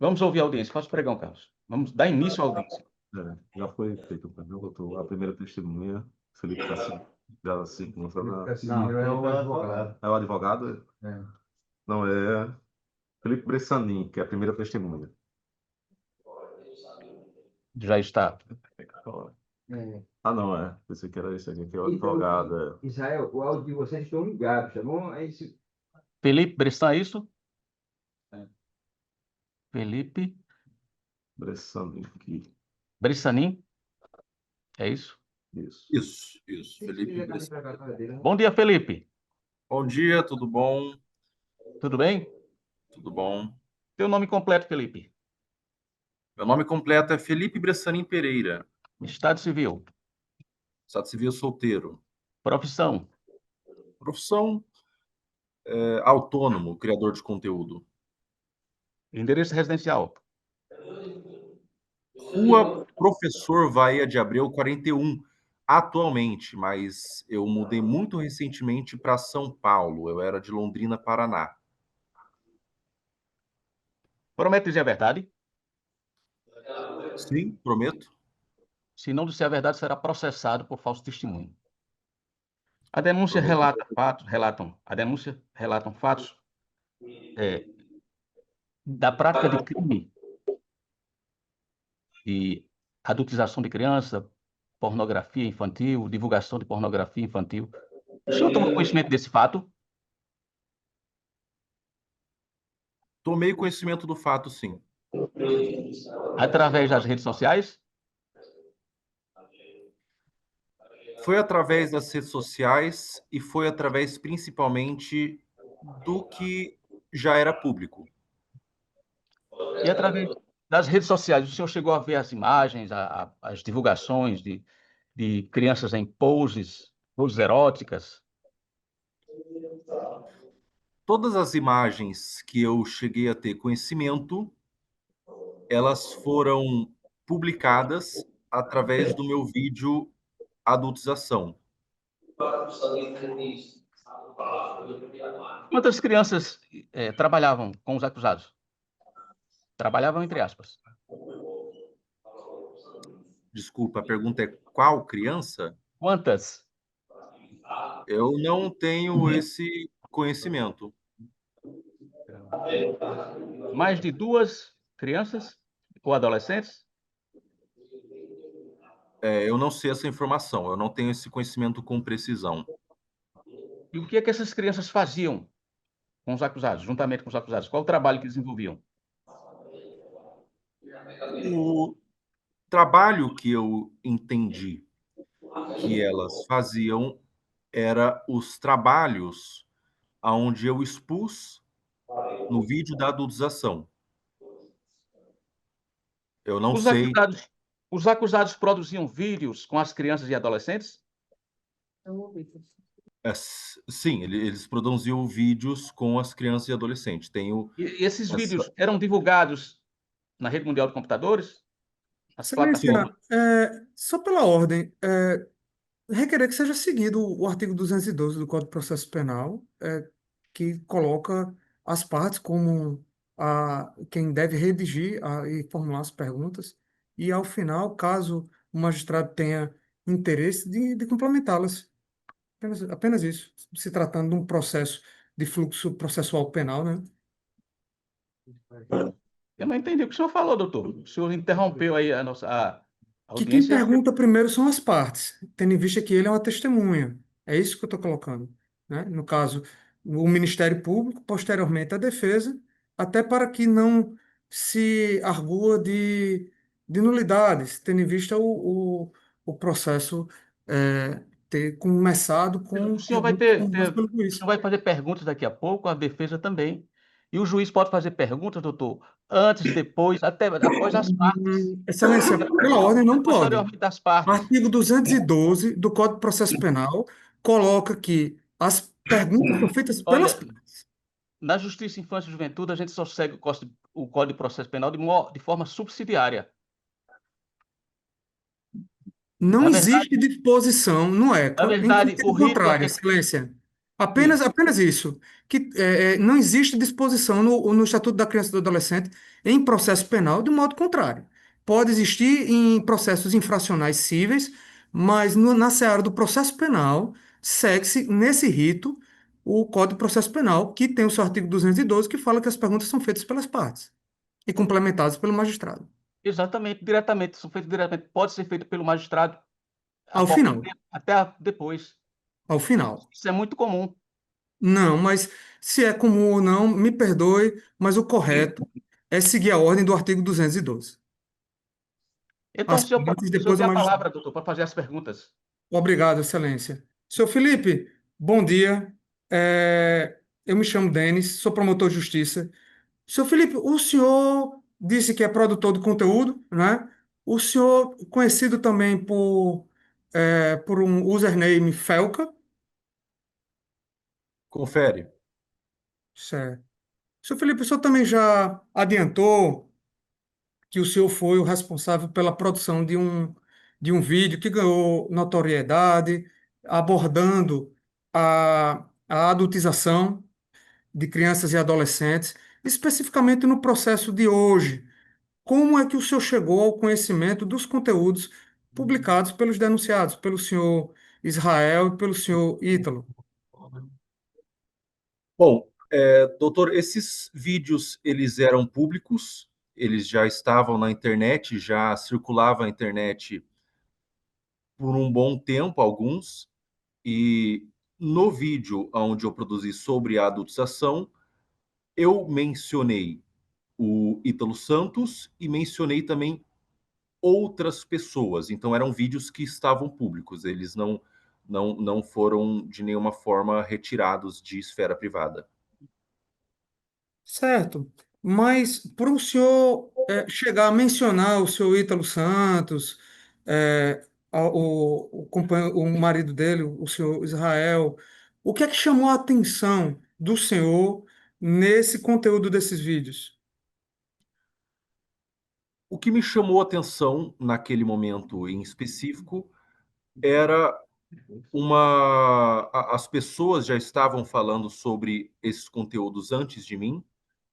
Vamos ouvir a audiência. Faça o pregão, Carlos. Vamos dar início à audiência. Já foi feito o perdão, doutor. A primeira testemunha, Felipe Cassino, já se encontra na... Não, é o advogado. É o advogado? É. Não, é Felipe Bressanin, que é a primeira testemunha. Já está. Ah, não, é. Pensei que era esse aqui, que é o advogado. Israel, o áudio de vocês estão ligados, tá bom? É isso. Felipe Bressan, é isso? Felipe Bressanin, aqui. Bressanin, é isso? Isso. Isso, Felipe Bressan. Bom dia, Felipe. Bom dia, tudo bom? Tudo bem? Tudo bom. Teu nome completo, Felipe? Meu nome completo é Felipe Bressanin Pereira. Estado civil. Estado civil solteiro. Profissão. Profissão autônomo, criador de conteúdo. Endereço residencial. Rua Professor Vaia de Abreu 41, atualmente, mas eu mudei muito recentemente para São Paulo. Eu era de Londrina, Paraná. Promete dizer a verdade? Sim, prometo. Se não disser a verdade, será processado por falso testemunho. A denúncia relatam fatos da prática de crime de adultização de criança, pornografia infantil, divulgação de pornografia infantil. O senhor tomou conhecimento desse fato? Tomei conhecimento do fato, sim. Através das redes sociais? Foi através das redes sociais e foi através principalmente do que já era público. E através das redes sociais, o senhor chegou a ver as imagens, as divulgações de crianças em poses eróticas? Todas as imagens que eu cheguei a ter conhecimento, elas foram publicadas através do meu vídeo adultização. Quantas crianças trabalhavam com os acusados? Trabalhavam entre aspas. Desculpa, a pergunta é qual criança? Quantas? Eu não tenho esse conhecimento. Mais de 2 crianças ou adolescentes? Eu não sei essa informação, eu não tenho esse conhecimento com precisão. E o que é que essas crianças faziam com os acusados, juntamente com os acusados? Qual o trabalho que desenvolviam? O trabalho que eu entendi que elas faziam era os trabalhos aonde eu expus no vídeo da adultização. Eu não sei. Os acusados produziam vídeos com as crianças e adolescentes? Sim, eles produziam vídeos com as crianças e adolescentes. E esses vídeos eram divulgados na rede mundial de computadores? As Excelência, plataformas? só pela ordem, requerer que seja seguido o artigo 212 do Código de Processo Penal, que coloca as partes como quem deve redigir e formular as perguntas, e ao final, caso o magistrado tenha interesse, de complementá-las. Apenas isso, se tratando de um processo de fluxo processual penal, né? Eu não entendi o que o senhor falou, doutor. O senhor interrompeu aí a nossa Que quem audiência. pergunta primeiro são as partes, tendo em vista que ele é uma testemunha. É isso que eu estou colocando, né? No caso, o Ministério Público, posteriormente a defesa, até para que não se argua de nulidades, tendo em vista o processo ter começado com O senhor vai perguntas formadas pelo o juiz. senhor vai fazer perguntas daqui a pouco, a defesa também. E o juiz pode fazer perguntas, doutor, antes, depois, até após as partes. Excelência, pela ordem não pode. Posteriormente das partes. Artigo 212 do Código de Processo Penal coloca que as perguntas são feitas pelas Olha, partes. na Justiça, Infância e Juventude, a gente só segue o Código de Processo Penal de forma subsidiária. Não Na existe verdade, disposição no na ECA em verdade, sentido o rito contrário, é Excelência. Sim, Apenas isso. Que não existe disposição no Estatuto da Criança e do Adolescente em processo penal, de modo contrário. Pode existir em processos infracionais cíveis, mas na seara do processo penal, segue-se nesse rito o Código de Processo Penal, que tem o seu artigo 212, que fala que as perguntas são feitas pelas partes e complementadas pelo magistrado. exatamente, diretamente, são feitos diretamente. Pode ser feito pelo magistrado a Ao qualquer final, tempo, até depois. ao final. Isso é muito comum. Não, mas se é comum ou não, me perdoe, mas o correto é seguir a ordem do artigo 212. Então, As partes, o senhor depois o tem a magistrado. palavra, doutor, para fazer as perguntas. Obrigado, Excelência. Senhor Felipe, bom dia. Eu me chamo Denis, sou promotor de justiça. Senhor Felipe, o senhor disse que é produtor de conteúdo, né? O senhor conhecido também por um username Felca, Confere. certo? Senhor Felipe, o senhor também já adiantou que o senhor foi o responsável pela produção de um vídeo que ganhou notoriedade, abordando a adultização de crianças e adolescentes, especificamente no processo de hoje. Como é que o senhor chegou ao conhecimento dos conteúdos publicados pelos denunciados, pelo senhor Israel e pelo senhor Ítalo? Bom, doutor, esses vídeos eles eram públicos, eles já estavam na internet, já circulava na internet por um bom tempo, alguns, e no vídeo onde eu produzi sobre a adultização, eu mencionei o Ítalo Santos e mencionei também outras pessoas. Então eram vídeos que estavam públicos, eles não foram de nenhuma forma retirados de esfera privada. Certo, mas para o senhor chegar a mencionar o senhor Ítalo Santos, o marido dele, o senhor Israel, o que é que chamou a atenção do senhor nesse conteúdo desses vídeos? O que me chamou a atenção naquele momento em específico era as pessoas já estavam falando sobre esses conteúdos antes de mim,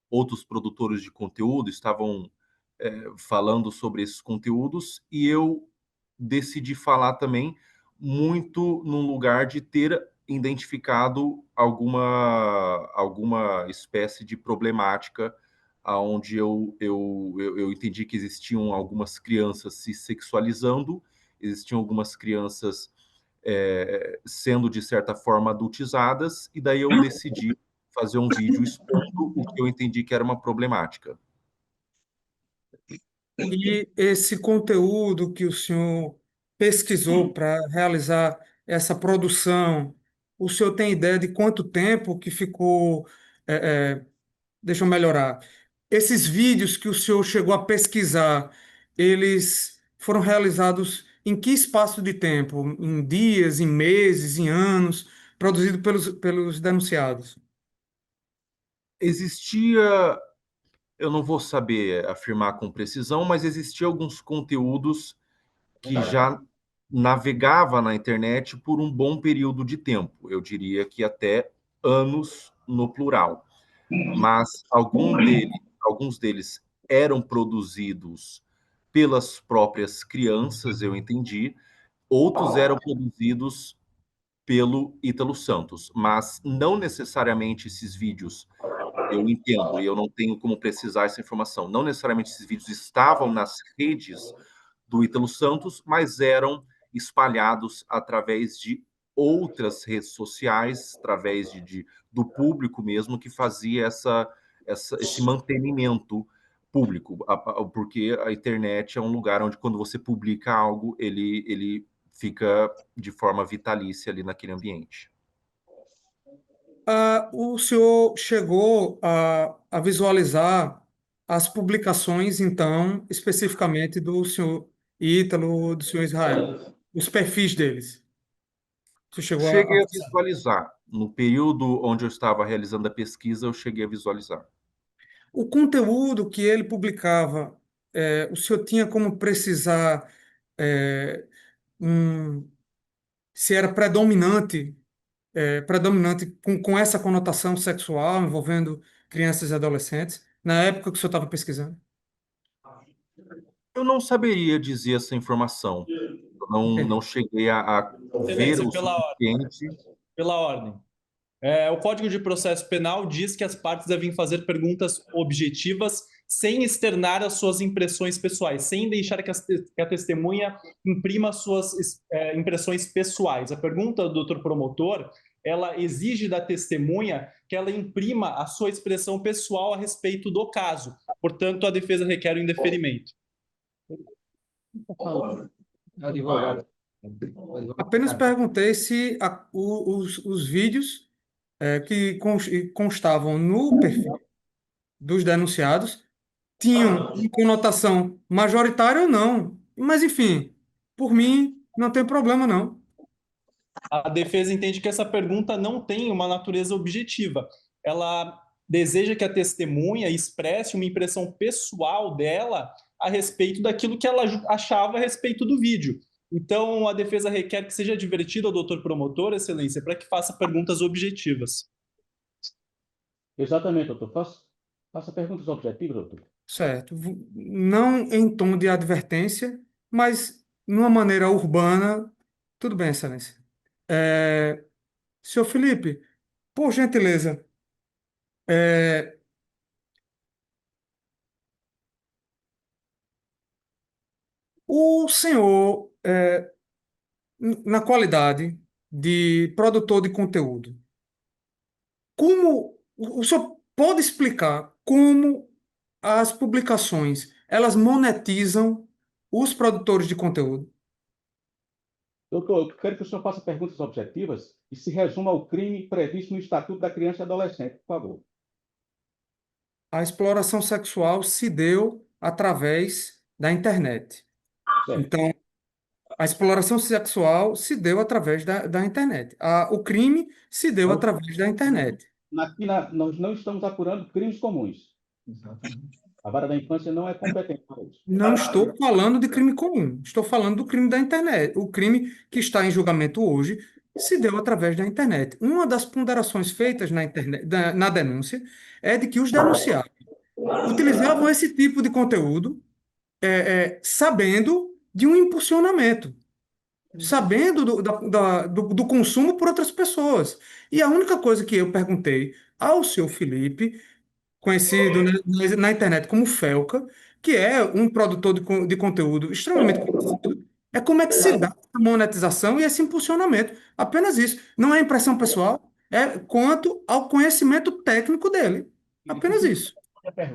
outros produtores de conteúdo estavam falando sobre esses conteúdos e eu decidi falar também muito num lugar de ter identificado alguma espécie de problemática aonde eu entendi que existiam algumas crianças se sexualizando, existiam algumas crianças sendo de certa forma adultizadas, e daí eu decidi fazer um vídeo expondo o que eu entendi que era uma problemática. E esse conteúdo que o senhor pesquisou para realizar essa produção, o senhor tem ideia de quanto tempo que ficou? Deixa eu melhorar. Esses vídeos que o senhor chegou a pesquisar, eles foram realizados em que espaço de tempo? Em dias, em meses, em anos, produzido pelos denunciados? Existia, eu não vou saber afirmar com precisão, mas existia alguns conteúdos que já navegava na internet por um bom período de tempo, eu diria que até anos no plural. Mas alguns deles eram produzidos pelas próprias crianças, eu entendi, outros eram produzidos pelo Ítalo Santos, mas não necessariamente esses vídeos, eu entendo, e eu não tenho como precisar essa informação, não necessariamente esses vídeos estavam nas redes do Ítalo Santos, mas eram espalhados através de outras redes sociais, através do público mesmo que fazia esse mantenimento público, porque a internet é um lugar onde quando você publica algo, ele fica de forma vitalícia ali naquele ambiente. O senhor chegou a visualizar as publicações, então, especificamente do senhor Ítalo, do senhor Israel, os perfis deles. Você chegou a Cheguei a acessar. visualizar. No período onde eu estava realizando a pesquisa, eu cheguei a visualizar. O conteúdo que ele publicava, o senhor tinha como precisar é, um- se era predominante predominante com essa conotação sexual envolvendo crianças e adolescentes, na época que o senhor estava pesquisando? Eu não saberia dizer essa informação. Eu não Entendi. cheguei a ver Excelência, o suficiente. pela ordem. O Código de Processo Penal diz que as partes devem fazer perguntas objetivas sem externar as suas impressões pessoais, sem deixar que a testemunha imprima suas impressões pessoais. A pergunta do doutor promotor, ela exige da testemunha que ela imprima a sua expressão pessoal a respeito do caso. Portanto, a defesa requer o indeferimento. Advogado. Apenas perguntei se os vídeos que constavam no perfil dos denunciados tinham uma conotação majoritária ou não. Mas, enfim, por mim, não tem problema, não. A defesa entende que essa pergunta não tem uma natureza objetiva. Ela deseja que a testemunha expresse uma impressão pessoal dela a respeito daquilo que ela achava a respeito do vídeo. Então, a defesa requer que seja advertido ao doutor promotor, excelência, para que faça perguntas objetivas. Exatamente, doutor. Faça perguntas objetivas, doutor. Certo. Não em tom de advertência, mas numa maneira urbana. Tudo bem, excelência. Senhor Felipe, por gentileza, é, o senhor, na qualidade de produtor de conteúdo, como o senhor pode explicar como as publicações elas monetizam os produtores de conteúdo? Doutor, eu quero que o senhor faça perguntas objetivas e se resuma ao crime previsto no Estatuto da Criança e Adolescente, por favor. A exploração sexual se deu através da internet. Certo. Então, a exploração sexual se deu através da internet. O crime se deu através da internet. Nós não estamos apurando crimes comuns. A vara da infância não é competente para isso. Não estou falando de crime comum, estou falando do crime da internet. O crime que está em julgamento hoje se deu através da internet. Uma das ponderações feitas na internet, na denúncia é de que os denunciados utilizavam esse tipo de conteúdo sabendo de um impulsionamento, sabendo do consumo por outras pessoas. E a única coisa que eu perguntei ao seu Felipe, conhecido na internet como Felca, que é um produtor de conteúdo extremamente conhecido, é como é que se dá a monetização e esse impulsionamento. Apenas isso. Não é impressão pessoal, é quanto ao conhecimento técnico dele. Apenas isso.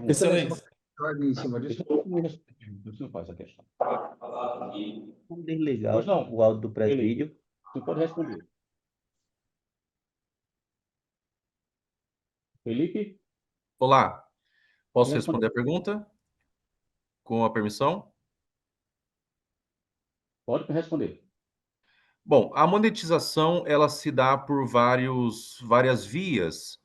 Excelência. Ordem em cima disso. O senhor faz a questão. Vamos desligar Pois não. o áudio do presídio. O senhor pode responder. Felipe? Olá, posso Pode responder a pergunta? Com a permissão? Pode responder. Bom, a monetização ela se dá por várias vias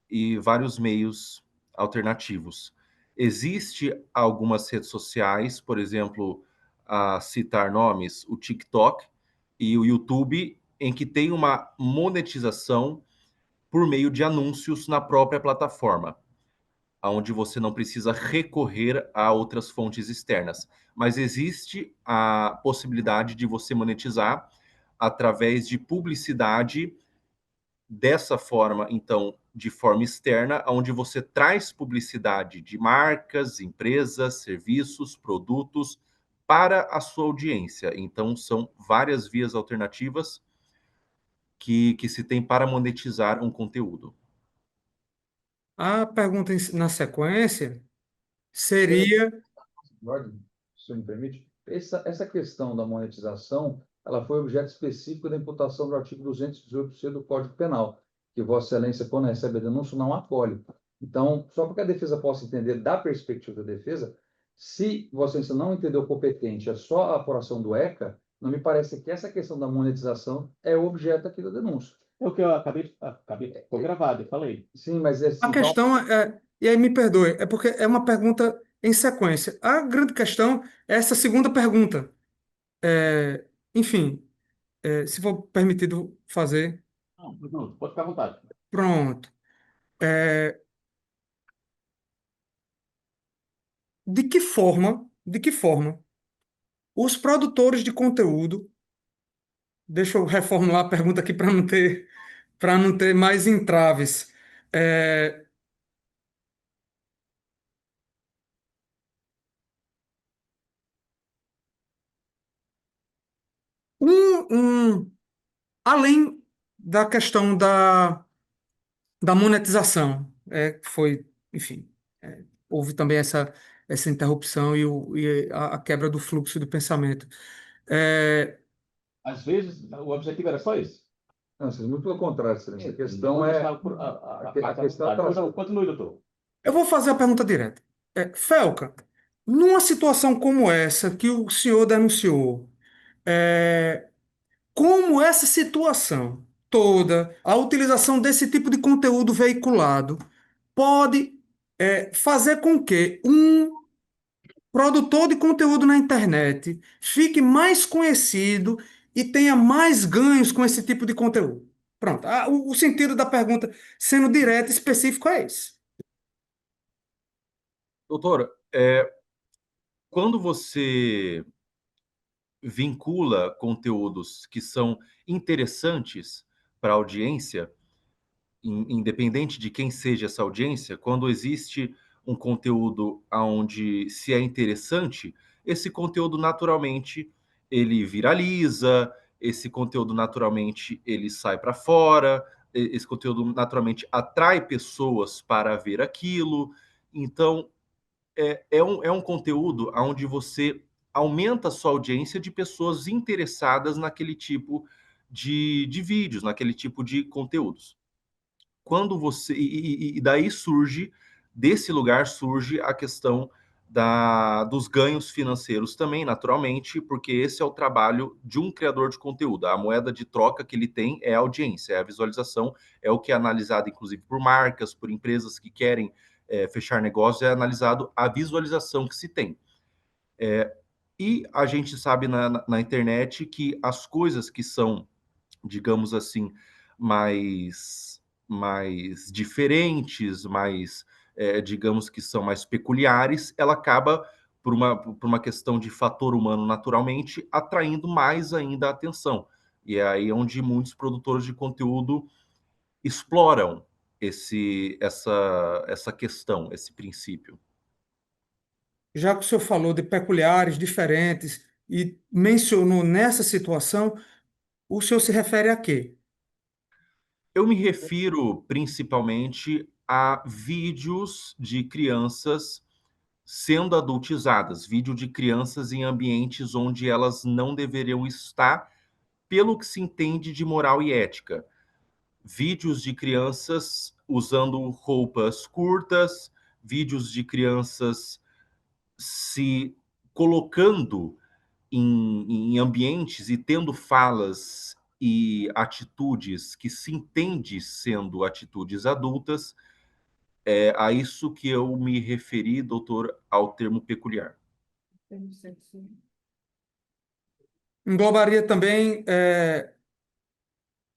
e vários meios alternativos. Existe algumas redes sociais, por exemplo, a citar nomes, o TikTok e o YouTube, em que tem uma monetização por meio de anúncios na própria plataforma, onde você não precisa recorrer a outras fontes externas. Mas existe a possibilidade de você monetizar através de publicidade dessa forma, então, de forma externa, onde você traz publicidade de marcas, empresas, serviços, produtos para a sua audiência. Então, são várias vias alternativas que se tem para monetizar um conteúdo. A pergunta na sequência seria. Ordem, se o senhor me permite. Essa questão da monetização, ela foi objeto específico da imputação do artigo 218C do Código Penal, que Vossa Excelência, quando recebe a denúncia, não acolhe. Então, só para que a defesa possa entender da perspectiva da defesa, se Vossa Excelência não entendeu competente, é só a apuração do ECA, não me parece que essa questão da monetização é o objeto aqui da denúncia. É o que eu acabei, foi gravado, eu falei. Sim, mas é A questão e aí me perdoe, é porque é uma pergunta em sequência. A grande questão é essa segunda pergunta. Enfim, se for permitido fazer. Não, pode ficar à vontade. Pronto. É, de que forma os produtores de conteúdo, deixa eu reformular a pergunta aqui para não ter mais entraves. É, um, um- além da questão da monetização, enfim, houve também essa interrupção e a quebra do fluxo do pensamento. É, Às vezes, o objetivo era só esse. Não, Excelência, muito pelo contrário, Excelência. A questão é. A questão Não, continue, doutor. eu vou fazer a pergunta direta. Felca, numa situação como essa que o senhor denunciou, é, como essa situação toda, a utilização desse tipo de conteúdo veiculado, pode fazer com que um produtor de conteúdo na internet fique mais conhecido e tenha mais ganhos com esse tipo de conteúdo? Pronto, o sentido da pergunta, sendo direto e específico, é esse. Doutora, quando você vincula conteúdos que são interessantes para a audiência, independente de quem seja essa audiência, quando existe um conteúdo onde se é interessante, esse conteúdo naturalmente ele viraliza, esse conteúdo naturalmente ele sai para fora, esse conteúdo naturalmente atrai pessoas para ver aquilo. Então, é um conteúdo onde você aumenta a sua audiência de pessoas interessadas naquele tipo de vídeos, naquele tipo de conteúdos. Quando você. E daí surge, desse lugar surge a questão dos ganhos financeiros também, naturalmente, porque esse é o trabalho de um criador de conteúdo. A moeda de troca que ele tem é a audiência, é a visualização, é o que é analisado, inclusive, por marcas, por empresas que querem fechar negócio, é analisado a visualização que se tem. E a gente sabe na internet que as coisas que são, digamos assim, mais diferentes, digamos que são mais peculiares, ela acaba, por uma questão de fator humano naturalmente, atraindo mais ainda a atenção. E é aí onde muitos produtores de conteúdo exploram essa questão, esse princípio. Já que o senhor falou de peculiares, diferentes, e mencionou nessa situação, o senhor se refere a quê? Eu me refiro principalmente a vídeos de crianças sendo adultizadas, vídeo de crianças em ambientes onde elas não deveriam estar, pelo que se entende de moral e ética. Vídeos de crianças usando roupas curtas, vídeos de crianças se colocando em ambientes e tendo falas e atitudes que se entende sendo atitudes adultas, é a isso que eu me referi, doutor, ao termo peculiar. Englobaria também,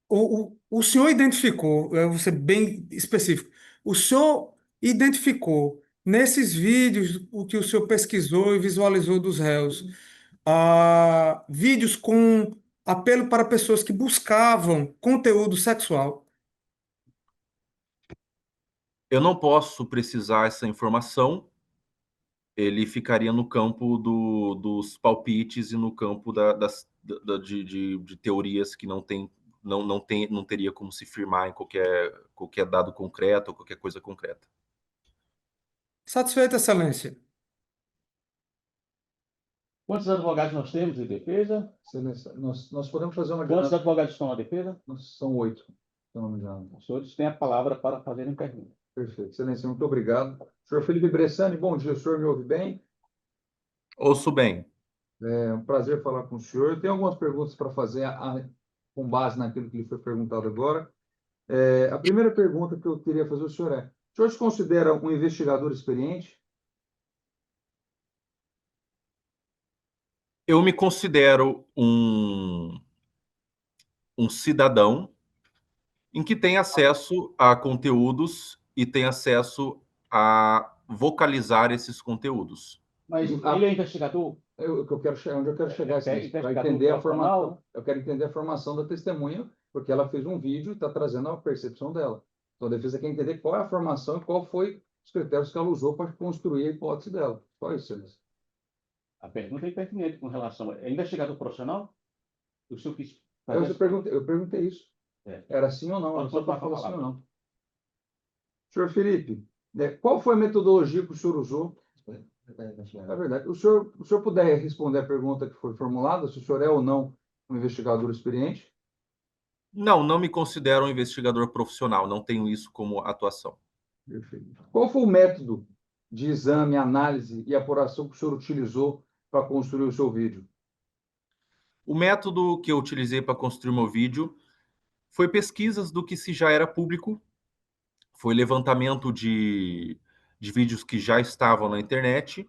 o senhor identificou, eu vou ser bem específico, o senhor identificou nesses vídeos o que o senhor pesquisou e visualizou dos réus, vídeos com apelo para pessoas que buscavam conteúdo sexual. Eu não posso precisar essa informação, ele ficaria no campo dos palpites e no campo de teorias que não teria como se firmar em qualquer dado concreto ou qualquer coisa concreta. Satisfeito, Excelência? Quantos advogados nós temos em defesa? Excelência, nós podemos fazer uma Quantos dinâmica. advogados estão na defesa? São 8, se eu não me engano. Os senhores têm a palavra para fazerem pergunta. Perfeito. Excelência, muito obrigado. Senhor Felipe Bressani, bom dia. O senhor me ouve bem? Ouço bem. É um prazer falar com o senhor. Eu tenho algumas perguntas para fazer com base naquilo que lhe foi perguntado agora. A primeira pergunta que eu queria fazer ao senhor é: o senhor se considera um investigador experiente? Eu me considero um cidadão em que tem acesso a conteúdos e tem acesso a vocalizar esses conteúdos. Mas ele é investigador? Onde eu quero chegar é É para investigador entender a profissional? formação. Eu quero entender a formação da testemunha, porque ela fez um vídeo e está trazendo a percepção dela. Então, a defesa quer entender qual é a formação e qual foi os critérios que ela usou para construir a hipótese dela. Só isso, Celso. A pergunta é pertinente com relação. É investigador profissional? O senhor quis fazer Eu perguntei isso. É. Era sim ou não? Pode Era só para falar, falar sim ou palavra. não. Senhor Felipe, qual foi a metodologia que o senhor usou? É verdade. O senhor puder responder a pergunta que foi formulada, se o senhor é ou não um investigador experiente? Não me considero um investigador profissional, não tenho isso como atuação. Perfeito. Qual foi o método de exame, análise e apuração que o senhor utilizou para construir o seu vídeo? O método que eu utilizei para construir meu vídeo foi pesquisas do que se já era público, foi levantamento de vídeos que já estavam na internet,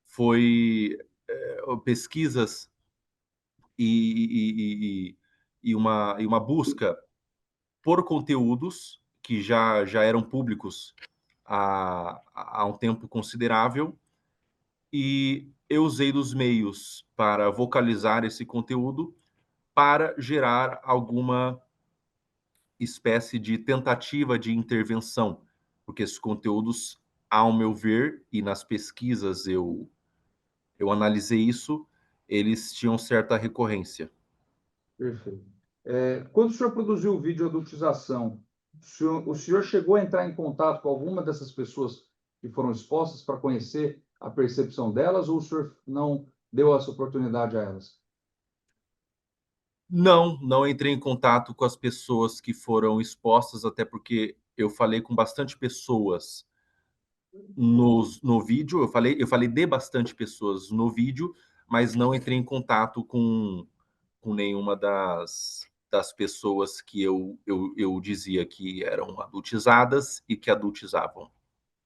foi pesquisas e uma busca por conteúdos que já eram públicos há um tempo considerável, e eu usei dos meios para vocalizar esse conteúdo para gerar alguma espécie de tentativa de intervenção, porque esses conteúdos, ao meu ver, e nas pesquisas eu analisei isso, eles tinham certa recorrência. Perfeito. Quando o senhor produziu o vídeo adultização, o senhor chegou a entrar em contato com alguma dessas pessoas que foram expostas para conhecer a percepção delas, ou o senhor não deu essa oportunidade a elas? Não entrei em contato com as pessoas que foram expostas, até porque eu falei com bastante pessoas no vídeo, eu falei de bastante pessoas no vídeo, mas não entrei em contato com nenhuma das pessoas que eu dizia que eram adultizadas e que adultizavam.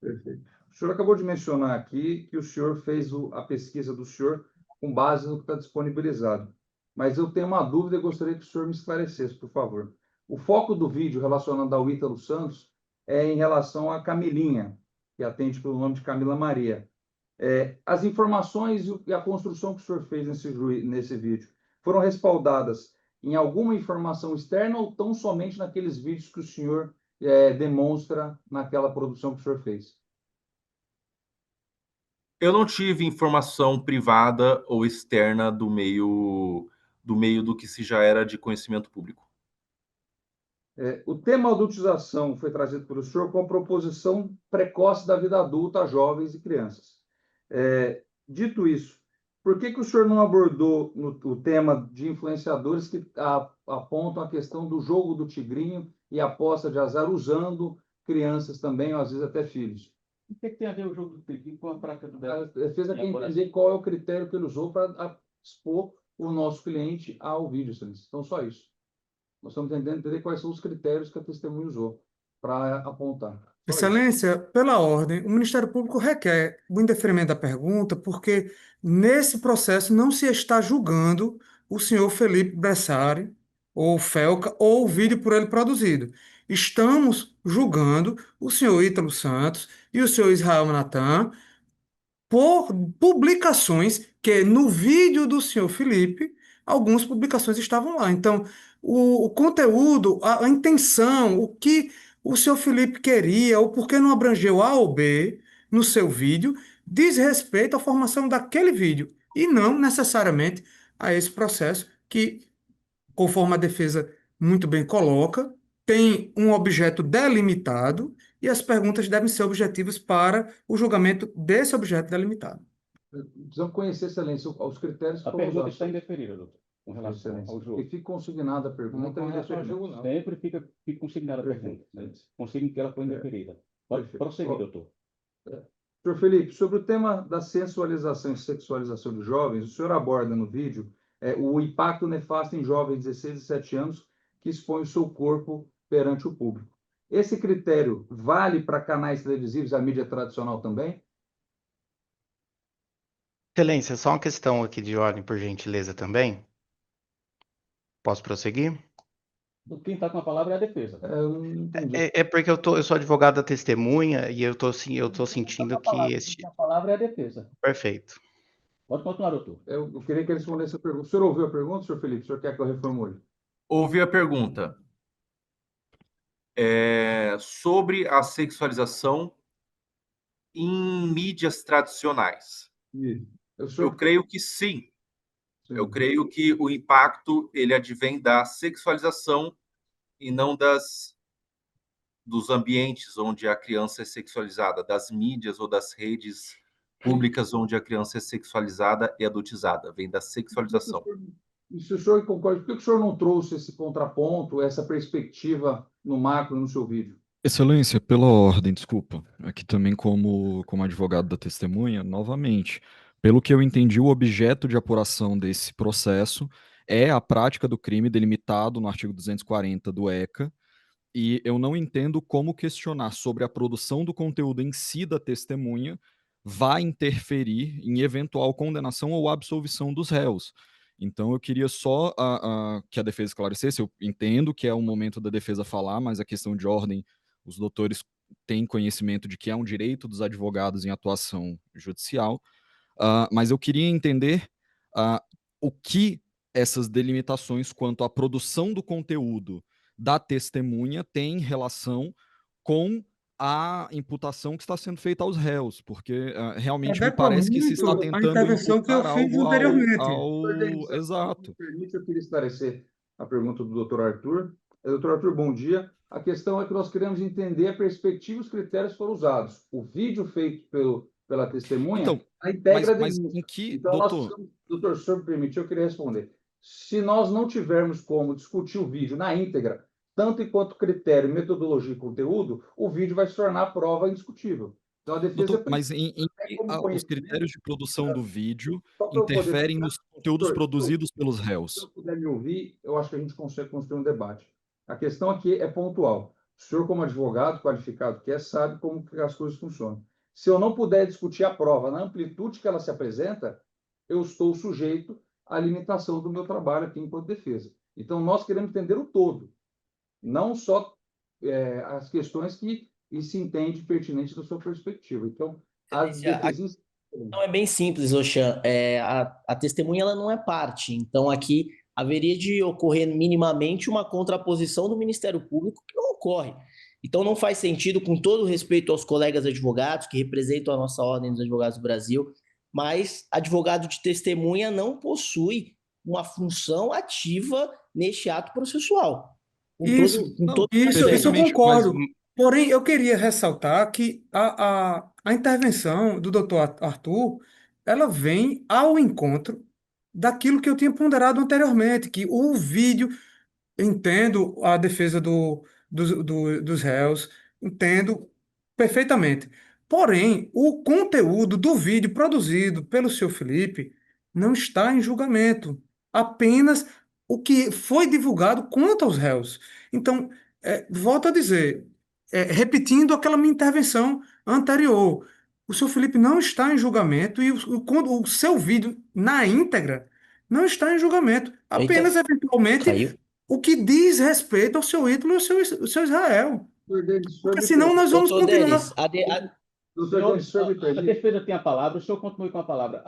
Perfeito. O senhor acabou de mencionar aqui que o senhor fez a pesquisa do senhor com base no que está disponibilizado. Mas eu tenho uma dúvida e gostaria que o senhor me esclarecesse, por favor. O foco do vídeo relacionado ao Ítalo Santos é em relação à Camilinha, que atende pelo nome de Camila Maria. As informações e a construção que o senhor fez nesse vídeo foram respaldadas em alguma informação externa ou tão somente naqueles vídeos que o senhor demonstra naquela produção que o senhor fez? Eu não tive informação privada ou externa do meio do que se já era de conhecimento público. O tema adultização foi trazido pelo senhor com a proposição precoce da vida adulta a jovens e crianças. Dito isso, por que o senhor não abordou o tema de influenciadores que apontam a questão do jogo do tigrinho e aposta de azar usando crianças também, ou às vezes até filhos? O que tem a ver o jogo do tigrinho com a prática do dela? Fez aqui entender qual é o critério que ele usou para expor o nosso cliente ao vídeo, excelência. Então, só isso. Nós estamos tentando entender quais são os critérios que a testemunha usou para apontar. Só isso. Excelência, pela ordem, o Ministério Público requer o indeferimento da pergunta, porque nesse processo não se está julgando o senhor Felipe Bressari, ou Felca, ou o vídeo por ele produzido. Estamos julgando o senhor Ítalo Santos e o senhor Israel Natan por publicações que no vídeo do senhor Felipe, algumas publicações estavam lá. Então, o conteúdo, a intenção, o que o senhor Felipe queria, ou por que não abrangeu A ou B no seu vídeo, diz respeito à formação daquele vídeo, e não necessariamente a esse processo que, conforme a defesa muito bem coloca, tem um objeto delimitado e as perguntas devem ser objetivas para o julgamento desse objeto delimitado. Precisamos conhecer, excelência, os critérios que A foram pergunta usados. está indeferida, doutor, com relação Excelência. ao jogo. E fica consignada a pergunta. Com relação ao jogo, não. Sempre fica consignada a pergunta. Consigo que ela foi indeferida. Pode Perfeito. prosseguir, doutor. Senhor Felipe, sobre o tema da sensualização e sexualização dos jovens, o senhor aborda no vídeo o impacto nefasto em jovens de 16 e 17 anos que expõem o seu corpo perante o público. Esse critério vale para canais televisivos e a mídia tradicional também? Excelência, só uma questão aqui de ordem, por gentileza, também. Posso prosseguir? Quem está com a palavra é a defesa. Eu não entendi. É porque eu sou advogado da testemunha e eu tô sentindo que Quem tem a palavra é a defesa. Perfeito. Pode continuar, doutor. Eu queria que ele respondesse a pergunta. O senhor ouviu a pergunta, senhor Felipe? O senhor quer que eu reformule? Ouvi a pergunta. Sobre a sexualização em mídias tradicionais. Eu creio que sim. Eu creio que o impacto ele advém da sexualização e não dos ambientes onde a criança é sexualizada, das mídias ou das redes públicas onde a criança é sexualizada e adultizada. Vem da sexualização. E se o senhor concorda, por que o senhor não trouxe esse contraponto, essa perspectiva no macro no seu vídeo? Excelência, pela ordem, desculpa. Aqui também como advogado da testemunha, novamente, pelo que eu entendi, o objeto de apuração desse processo é a prática do crime delimitado no artigo 240 do ECA, e eu não entendo como questionar sobre a produção do conteúdo em si da testemunha vai interferir em eventual condenação ou absolvição dos réus. Então, eu queria só que a defesa esclarecesse. Eu entendo que é o momento da defesa falar, mas a questão de ordem, os doutores têm conhecimento de que é um direito dos advogados em atuação judicial, mas eu queria entender o que essas delimitações quanto à produção do conteúdo da testemunha tem relação com a imputação que está sendo feita aos réus, porque realmente me parece que se está muito a tentando intervenção que eu imputar fiz algo anteriormente. Exato. Me permite, eu queria esclarecer a pergunta do doutor Arthur. Doutor Arthur, bom dia. A questão é que nós queremos entender a perspectiva e os critérios que foram usados. O vídeo feito pela testemunha, Então, a integra mas denúncia. em que, Então, doutor? doutor, se o senhor me permitir, eu queria responder. Se nós não tivermos como discutir o vídeo na íntegra, tanto enquanto critério, metodologia e conteúdo, o vídeo vai se tornar prova indiscutível. Então, a defesa... Doutor, mas os critérios de produção do vídeo interferem nos conteúdos produzidos pelos réus. Se eu puder me ouvir, eu acho que a gente consegue construir um debate. A questão aqui é pontual. O senhor, como advogado qualificado que é, sabe como que as coisas funcionam. Se eu não puder discutir a prova na amplitude que ela se apresenta, eu estou sujeito à limitação do meu trabalho aqui enquanto defesa. Então, nós queremos entender o todo, não só as questões que se entende pertinente da sua perspectiva. Então, as defesas... Não, é bem simples, Oxan. A testemunha ela não é parte. Então, aqui haveria de ocorrer minimamente uma contraposição do Ministério Público que não ocorre. Então, não faz sentido, com todo respeito aos colegas advogados que representam a nossa Ordem dos Advogados do Brasil, mas advogado de testemunha não possui uma função ativa neste ato processual. Isso eu concordo. Porém, eu queria ressaltar que a intervenção do doutor Arthur, ela vem ao encontro daquilo que eu tinha ponderado anteriormente, que o vídeo, entendo a defesa dos réus, entendo perfeitamente. Porém, o conteúdo do vídeo produzido pelo senhor Felipe não está em julgamento. Apenas o que foi divulgado quanto aos réus. Então, volto a dizer, repetindo aquela minha intervenção anterior, o senhor Felipe não está em julgamento e o seu vídeo, na íntegra, não está em julgamento. Apenas, eventualmente, o que diz respeito ao seu ídolo e ao seu Israel. Porque senão nós vamos continuar. A defesa tem a palavra, o senhor continue com a palavra.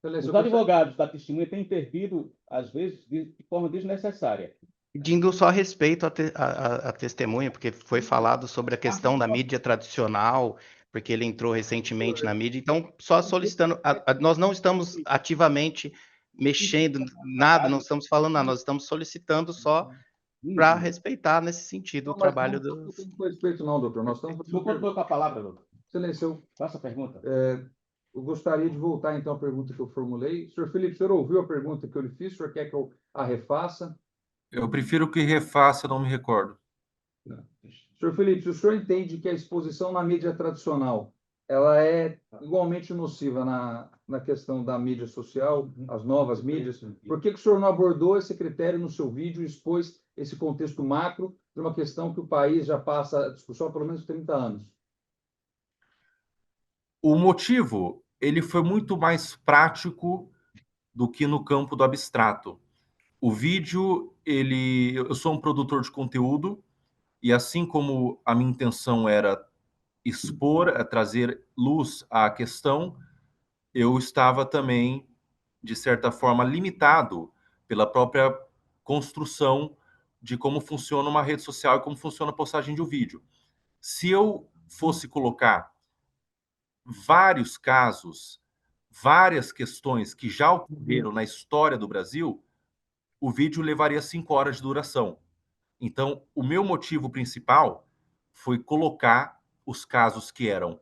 Os advogados da testemunha têm intervido, às vezes, de forma desnecessária. Pedindo só respeito à testemunha, porque foi falado sobre a questão da mídia tradicional, porque ele entrou recentemente na mídia. Então, só solicitando, nós não estamos ativamente mexendo nada, não estamos falando nada, nós estamos solicitando só para respeitar nesse sentido o trabalho do... Não tem respeito não, doutor. Nós estamos... Eu continuo com a palavra, doutor. Excelência, faça a pergunta. Eu gostaria de voltar, então, à pergunta que eu formulei. Senhor Felipe, o senhor ouviu a pergunta que eu lhe fiz? O senhor quer que eu a refaça? Eu prefiro que refaça, não me recordo. Senhor Felipe, se o senhor entende que a exposição na mídia tradicional ela é igualmente nociva na questão da mídia social, as novas mídias, por que o senhor não abordou esse critério no seu vídeo e expôs esse contexto macro de uma questão que o país já passa a discussão há pelo menos 30 anos? O motivo, ele foi muito mais prático do que no campo do abstrato. O vídeo, eu sou um produtor de conteúdo, e assim como a minha intenção era expor, trazer luz à questão, eu estava também, de certa forma, limitado pela própria construção de como funciona uma rede social e como funciona a postagem de um vídeo. Se eu fosse colocar vários casos, várias questões que já ocorreram na história do Brasil, o vídeo levaria 5 horas de duração. Então, o meu motivo principal foi colocar os casos que eram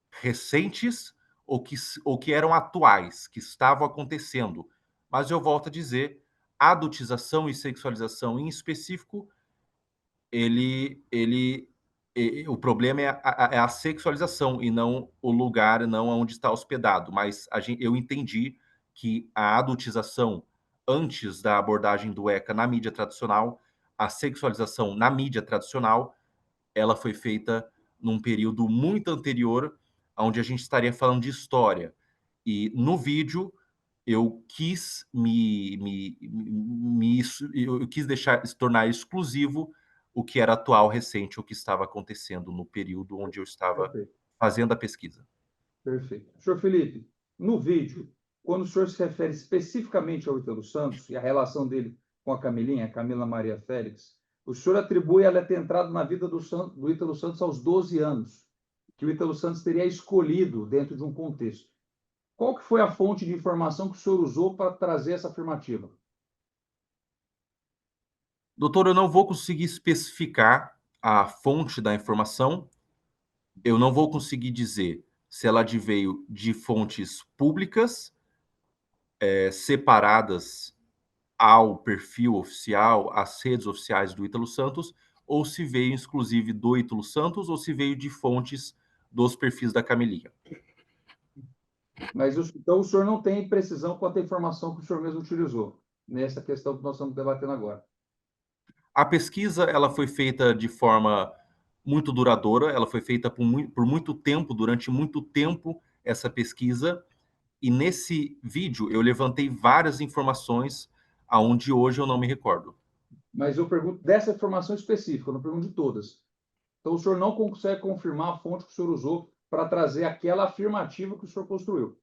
recentes ou que eram atuais, que estavam acontecendo. Mas eu volto a dizer, adultização e sexualização em específico, o problema é a sexualização e não o lugar, não onde está hospedado. Mas eu entendi que a adultização antes da abordagem do ECA na mídia tradicional, a sexualização na mídia tradicional, ela foi feita num período muito anterior, onde a gente estaria falando de história. E no vídeo eu quis eu quis deixar se tornar exclusivo o que era atual, recente, o que estava acontecendo no período onde eu estava Perfeito. fazendo a pesquisa. Perfeito. Senhor Felipe, no vídeo, quando o senhor se refere especificamente ao Ítalo Santos e a relação dele com a Camilinha, Camila Maria Félix, o senhor atribui ela ter entrado na vida do Ítalo Santos aos 12 anos, que o Ítalo Santos teria escolhido dentro de um contexto. Qual que foi a fonte de informação que o senhor usou para trazer essa afirmativa? Doutor, eu não vou conseguir especificar a fonte da informação, eu não vou conseguir dizer se ela veio de fontes públicas, separadas ao perfil oficial, às redes oficiais do Ítalo Santos, ou se veio exclusive do Ítalo Santos, ou se veio de fontes dos perfis da Camilinha. Mas então o senhor não tem precisão quanto à informação que o senhor mesmo utilizou nessa questão que nós estamos debatendo agora. A pesquisa ela foi feita de forma muito duradoura, ela foi feita por muito tempo, durante muito tempo essa pesquisa, e nesse vídeo eu levantei várias informações aonde hoje eu não me recordo. Mas eu pergunto dessa informação específica, eu não pergunto de todas. Então o senhor não consegue confirmar a fonte que o senhor usou para trazer aquela afirmativa que o senhor construiu.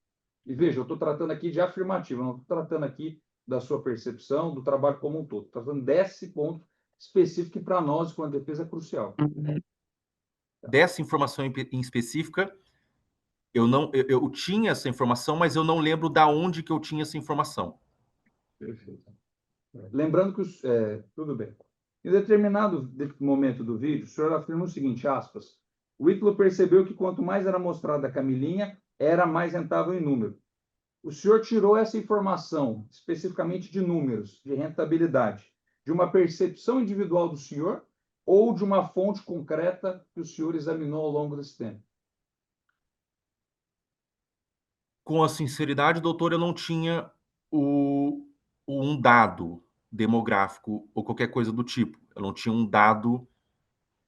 E veja, eu estou tratando aqui de afirmativa, não estou tratando aqui da sua percepção, do trabalho como um todo. Estou tratando desse ponto específico que para nós, com a defesa, é crucial. Dessa informação em específica, eu tinha essa informação, mas eu não lembro da onde que eu tinha essa informação. Perfeito. Lembrando que tudo bem. Em determinado momento do vídeo, o senhor afirma o seguinte, aspas, o Ítalo percebeu que quanto mais era mostrada a Camilinha, era mais rentável em número. O senhor tirou essa informação, especificamente de números, de rentabilidade, de uma percepção individual do senhor ou de uma fonte concreta que o senhor examinou ao longo desse tempo? Com a sinceridade, doutor, eu não tinha um dado demográfico ou qualquer coisa do tipo. Eu não tinha um dado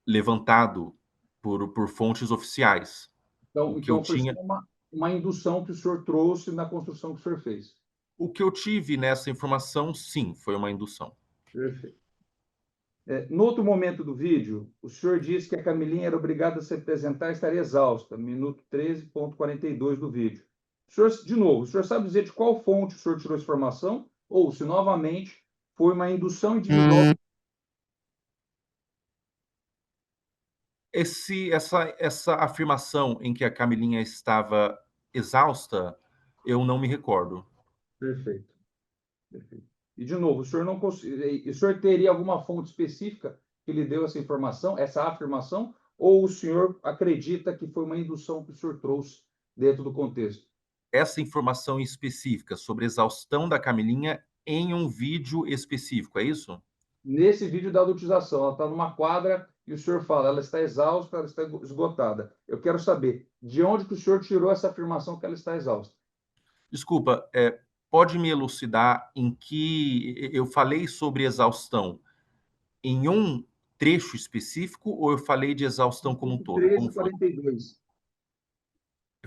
levantado por fontes oficiais. Então foi só uma indução que o senhor trouxe na construção que o senhor fez. O que eu tive nessa informação, sim, foi uma indução. Perfeito. No outro momento do vídeo, o senhor disse que a Camilinha era obrigada a se apresentar e estaria exausta, minuto 13,42 do vídeo. De novo, o senhor sabe dizer de qual fonte o senhor tirou essa informação? Ou se, novamente, foi uma indução individual? Essa afirmação em que a Camilinha estava exausta, eu não me recordo. Perfeito. Perfeito. E, de novo, o senhor teria alguma fonte específica que lhe deu essa informação, essa afirmação, ou o senhor acredita que foi uma indução que o senhor trouxe dentro do contexto? Essa informação específica sobre exaustão da Camilinha em um vídeo específico, é isso? Nesse vídeo da adultização, ela está numa quadra e o senhor fala, ela está exausta, ela está esgotada. Eu quero saber de onde que o senhor tirou essa afirmação que ela está exausta. Desculpa, pode me elucidar em que eu falei sobre exaustão em um trecho específico ou eu falei de exaustão como um todo? Como foi? 13,42.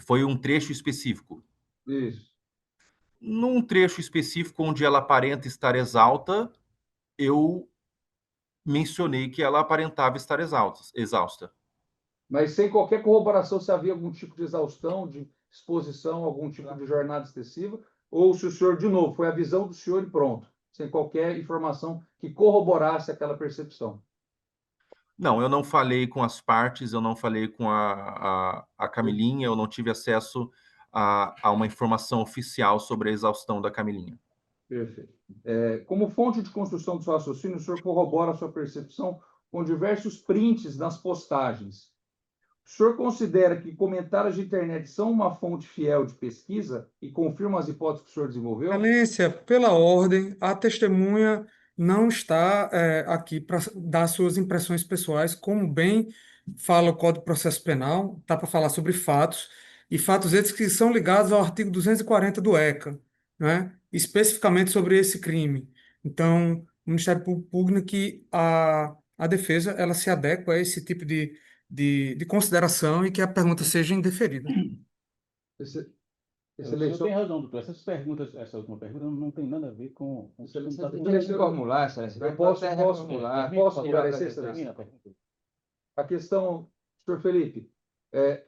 Foi um trecho específico. Isso. Num trecho específico onde ela aparenta estar exalta, eu mencionei que ela aparentava estar exausta. Mas sem qualquer corroboração se havia algum tipo de exaustão, de exposição, algum tipo de jornada excessiva, ou se o senhor, de novo, foi a visão do senhor e pronto, sem qualquer informação que corroborasse aquela percepção. Não, eu não falei com as partes, eu não falei com a Camilinha, eu não tive acesso a uma informação oficial sobre a exaustão da Camilinha. Perfeito. Como fonte de construção do seu raciocínio, o senhor corrobora a sua percepção com diversos prints nas postagens. O senhor considera que comentários de internet são uma fonte fiel de pesquisa e confirmam as hipóteses que o senhor desenvolveu? Excelência, pela ordem, a testemunha não está aqui para dar suas impressões pessoais, como bem fala o Código de Processo Penal, está para falar sobre fatos, e fatos esses que são ligados ao artigo 240 do ECA, né? Especificamente sobre esse crime. Então, o Ministério Público pugna que a defesa ela se adequa a esse tipo de consideração e que a pergunta seja indeferida. O senhor tem razão, doutor. Essas perguntas, essa última pergunta não tem nada a ver com o que está Deixa eu formular, Excelência. Eu posso formular. Posso esclarecer, Excelência? A questão, senhor Felipe,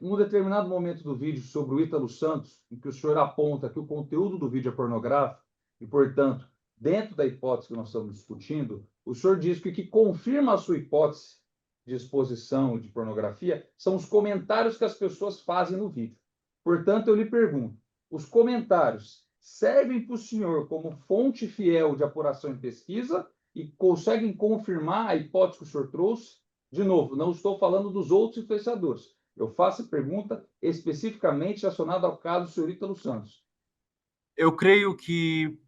num determinado momento do vídeo sobre o Ítalo Santos, em que o senhor aponta que o conteúdo do vídeo é pornográfico, e, portanto, dentro da hipótese que nós estamos discutindo, o senhor diz que o que confirma a sua hipótese de exposição de pornografia são os comentários que as pessoas fazem no vídeo. Portanto, eu lhe pergunto, os comentários servem para o senhor como fonte fiel de apuração e pesquisa e conseguem confirmar a hipótese que o senhor trouxe? De novo, não estou falando dos outros influenciadores. Eu faço a pergunta especificamente relacionada ao caso do senhor Ítalo Santos. Eu creio que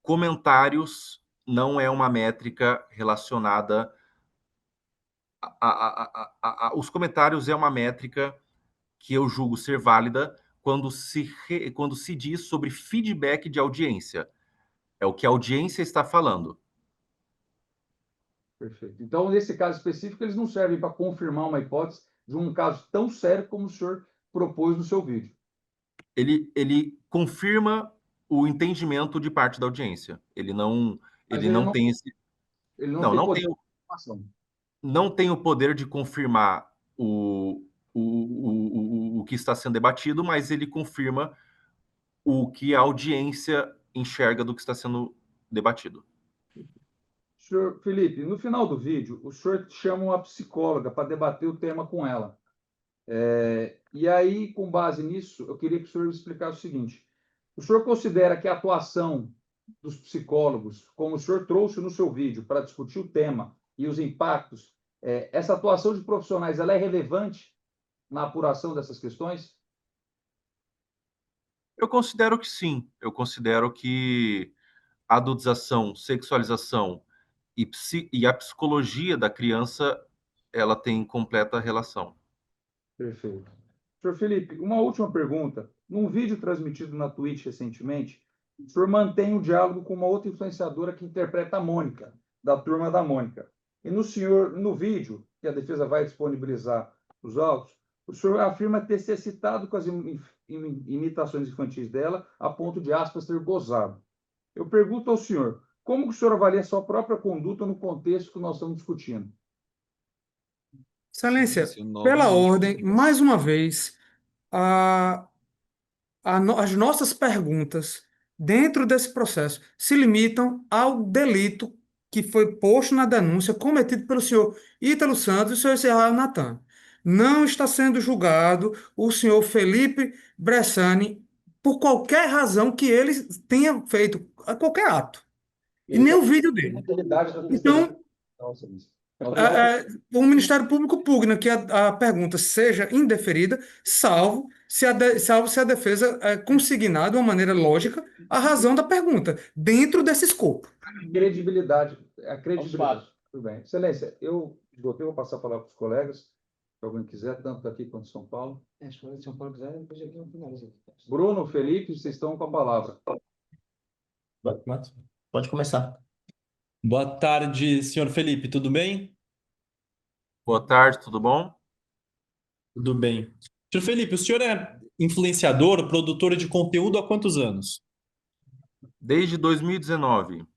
comentários não é uma métrica relacionada os comentários é uma métrica que eu julgo ser válida quando se diz sobre feedback de audiência. É o que a audiência está falando. Perfeito. Então, nesse caso específico, eles não servem para confirmar uma hipótese de um caso tão sério como o senhor propôs no seu vídeo. Ele confirma o entendimento de parte da audiência. Ele não tem esse... Ele não tem poder de confirmação. Não tem o poder de confirmar o que está sendo debatido, mas ele confirma o que a audiência enxerga do que está sendo debatido. Senhor Felipe, no final do vídeo, o senhor chama uma psicóloga para debater o tema com ela. E aí, com base nisso, eu queria que o senhor me explicasse o seguinte: o senhor considera que a atuação dos psicólogos, como o senhor trouxe no seu vídeo para discutir o tema e os impactos, essa atuação de profissionais, ela é relevante na apuração dessas questões? Eu considero que sim. Eu considero que a adultização, sexualização e a psicologia da criança, ela tem completa relação. Perfeito. Senhor Felipe, uma última pergunta. Num vídeo transmitido na Twitch recentemente, o senhor mantém um diálogo com uma outra influenciadora que interpreta a Mônica, da Turma da Mônica. E no vídeo, que a defesa vai disponibilizar os autos, o senhor afirma ter se excitado com as imitações infantis dela, a ponto de, aspas, ter gozado. Eu pergunto ao senhor, como que o senhor avalia a sua própria conduta no contexto que nós estamos discutindo? Excelência, pela ordem, mais uma vez, as nossas perguntas dentro desse processo se limitam ao delito que foi posto na denúncia cometido pelo senhor Ítalo Santos e o senhor Israel Natan. Não está sendo julgado o senhor Felipe Bressani por qualquer razão que ele tenha feito, qualquer ato. E nem o vídeo dele. Então, o Ministério Público pugna que a pergunta seja indeferida, salvo se a defesa consignar de uma maneira lógica a razão da pergunta, dentro desse escopo. Credibilidade. A credibilidade. Tudo bem. Excelência, eu esgotei, vou passar a palavra para os colegas, se alguém quiser, tanto daqui quanto de São Paulo. Se o São Paulo quiser, depois aqui eu finalizo. Bruno, Felipe, vocês estão com a palavra. Pode começar. Boa tarde, senhor Felipe, tudo bem? Boa tarde, tudo bom? Tudo bem. Senhor Felipe, o senhor é influenciador, produtor de conteúdo há quantos anos? Desde 2019.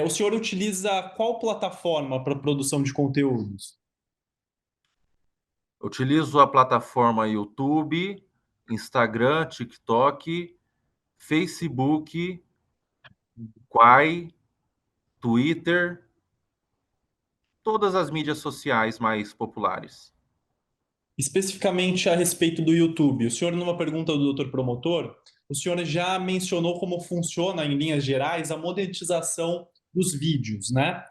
O senhor utiliza qual plataforma para produção de conteúdos? Utilizo a plataforma YouTube, Instagram, TikTok, Facebook, Quai, Twitter, todas as mídias sociais mais populares. Especificamente a respeito do YouTube, o senhor, numa pergunta do doutor promotor, o senhor já mencionou como funciona, em linhas gerais, a monetização dos vídeos, né?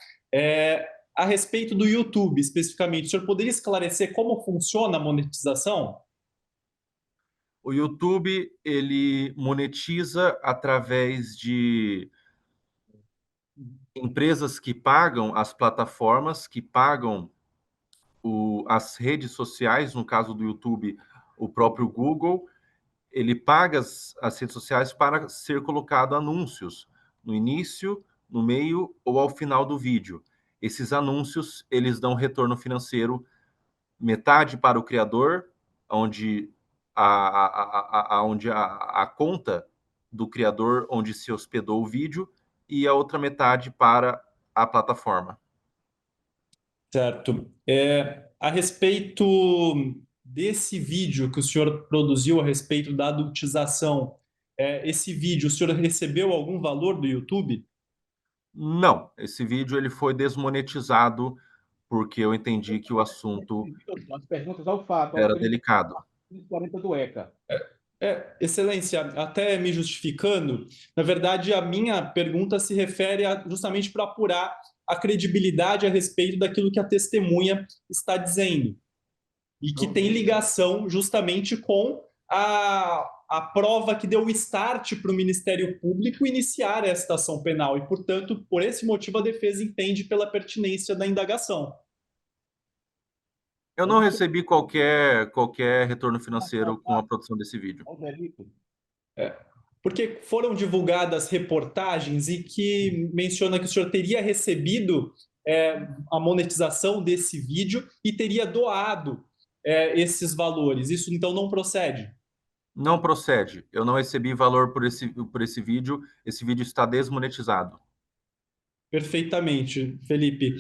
A respeito do YouTube, especificamente, o senhor poderia esclarecer como funciona a monetização? O YouTube, ele monetiza através de empresas que pagam as plataformas, que pagam as redes sociais, no caso do YouTube, o próprio Google, ele paga as redes sociais para ser colocado anúncios no início, no meio ou ao final do vídeo. Esses anúncios, eles dão retorno financeiro, metade para o criador, onde a conta do criador onde se hospedou o vídeo, e a outra metade para a plataforma. Certo. A respeito desse vídeo que o senhor produziu a respeito da adultização, esse vídeo, o senhor recebeu algum valor do YouTube? Não, esse vídeo ele foi desmonetizado porque eu entendi que o assunto As perguntas ao fato. era delicado. 40 do ECA. Excelência, até me justificando, na verdade, a minha pergunta se refere justamente para apurar a credibilidade a respeito daquilo que a testemunha está dizendo, e que tem ligação justamente com a prova que deu o start para o Ministério Público iniciar esta ação penal, e, portanto, por esse motivo, a defesa entende pela pertinência da indagação. Eu não recebi qualquer retorno financeiro com a produção desse vídeo. Porque foram divulgadas reportagens e que menciona que o senhor teria recebido a monetização desse vídeo e teria doado esses valores. Isso, então, não procede? Não procede. Eu não recebi valor por esse vídeo. Esse vídeo está desmonetizado. Perfeitamente, Felipe.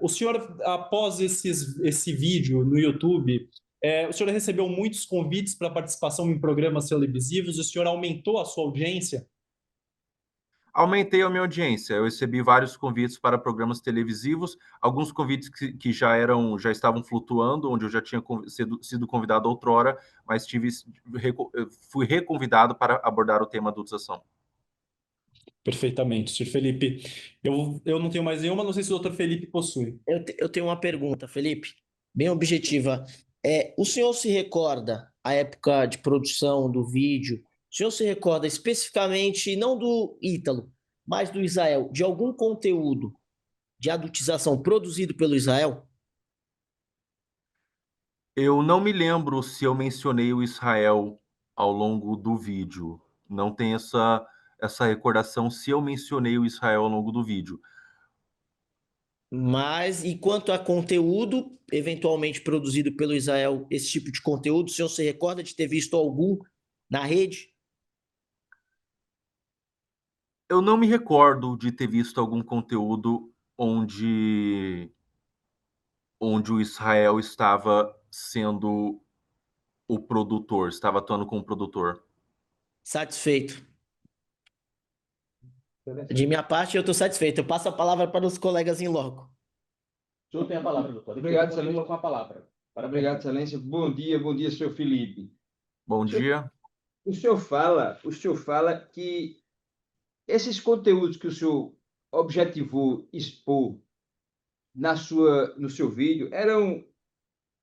O senhor, após esse vídeo no YouTube, o senhor recebeu muitos convites para participação em programas televisivos, o senhor aumentou a sua audiência? Aumentei a minha audiência. Eu recebi vários convites para programas televisivos, alguns convites que já estavam flutuando, onde eu já tinha sido convidado outrora, mas fui reconvidado para abordar o tema adultização. Perfeitamente, Sr. Felipe. Eu não tenho mais nenhuma, não sei se o doutor Felipe possui. Eu tenho uma pergunta, Felipe, bem objetiva. O senhor se recorda a época de produção do vídeo? O senhor se recorda especificamente, não do Ítalo, mas do Israel, de algum conteúdo de adultização produzido pelo Israel? Eu não me lembro se eu mencionei o Israel ao longo do vídeo. Não tenho essa recordação se eu mencionei o Israel ao longo do vídeo. Mas, e quanto a conteúdo eventualmente produzido pelo Israel, esse tipo de conteúdo, o senhor se recorda de ter visto algum na rede? Eu não me recordo de ter visto algum conteúdo onde o Israel estava sendo o produtor, estava atuando como produtor. Satisfeito. De minha parte, eu estou satisfeito. Eu passo a palavra para os colegas em loco. O senhor tem a palavra, doutor. Obrigado, excelência. Com a palavra. Obrigado, excelência. Bom dia, senhor Felipe. Bom dia. O senhor fala que esses conteúdos que o senhor objetivou expor no seu vídeo eram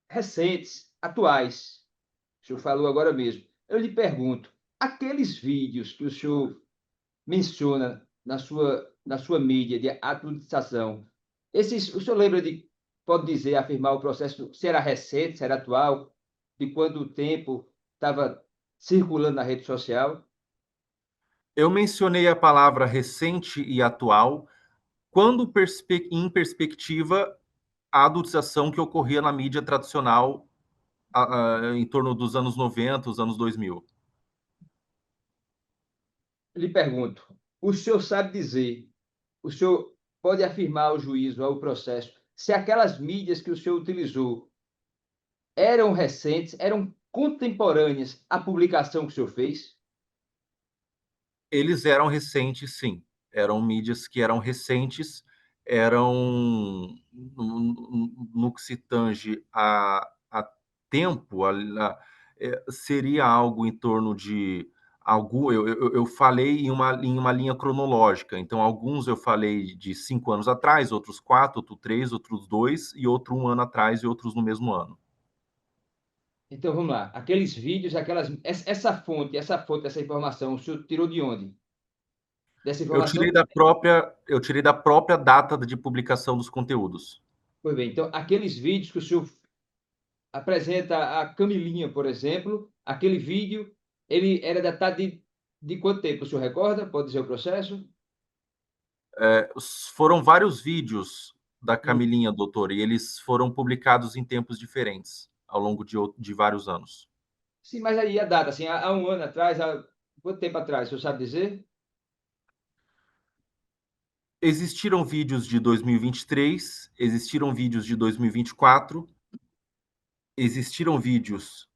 recentes, atuais. O senhor falou agora mesmo. Eu lhe pergunto, aqueles vídeos que o senhor menciona na sua mídia de adultização, o senhor lembra pode dizer, afirmar o processo, se era recente, se era atual, de quanto tempo estava circulando na rede social? Eu mencionei a palavra recente e atual quando, em perspectiva, a adultização que ocorria na mídia tradicional em torno dos anos 90, os anos 2000. lhe pergunto, o senhor sabe dizer, o senhor pode afirmar ao juízo, ao processo, se aquelas mídias que o senhor utilizou eram recentes, eram contemporâneas à publicação que o senhor fez? Eles eram recentes, sim. Eram mídias que eram recentes, eram no que se tange a tempo, seria algo em torno de algum. Eu falei em uma linha cronológica. Então, alguns eu falei de 5 anos atrás, outros 4, outros 3, outros 2, e outro 1 ano atrás, e outros no mesmo ano. Então, vamos lá. Aqueles vídeos, essa fonte, essa informação, o senhor tirou de onde? Dessa Eu informação? tirei da própria data de publicação dos conteúdos. Pois bem, então, aqueles vídeos que o senhor apresenta a Camilinha, por exemplo, aquele vídeo, ele era datado de quanto tempo? O senhor recorda? Pode dizer o processo? Foram vários vídeos da Camilinha, doutor, e eles foram publicados em tempos diferentes, ao longo de vários anos. Sim, mas aí a data, assim, há um ano atrás, há quanto tempo atrás, o senhor sabe dizer? Existiram vídeos de 2023, existiram vídeos de 2024, existiram vídeos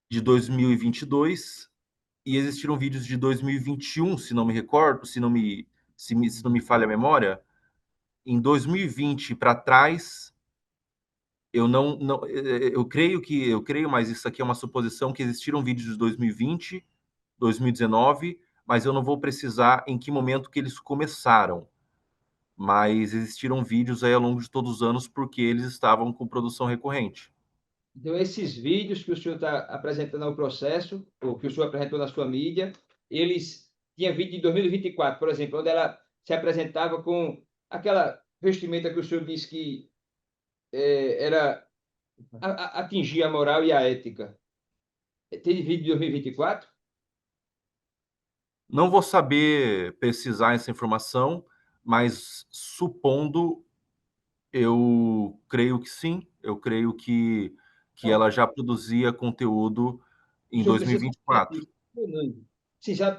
de 2022 e existiram vídeos de 2021, se não me recordo, se não me falha a memória. Em 2020 para trás, eu creio, mas isso aqui é uma suposição, que existiram vídeos de 2020, 2019, mas eu não vou precisar em que momento que eles começaram. Mas existiram vídeos aí ao longo de todos os anos porque eles estavam com produção recorrente. Então, esses vídeos que o senhor está apresentando ao processo, ou que o senhor apresentou na sua mídia, eles tinham vídeo de 2024, por exemplo, onde ela se apresentava com aquela vestimenta que o senhor disse que atingia a moral e a ética. Tem vídeo de 2024? Não vou saber precisar essa informação, mas supondo, eu creio que sim. Eu creio que ela já produzia conteúdo em O senhor precisa confirmar 2024. isso. Fernando. Sim, já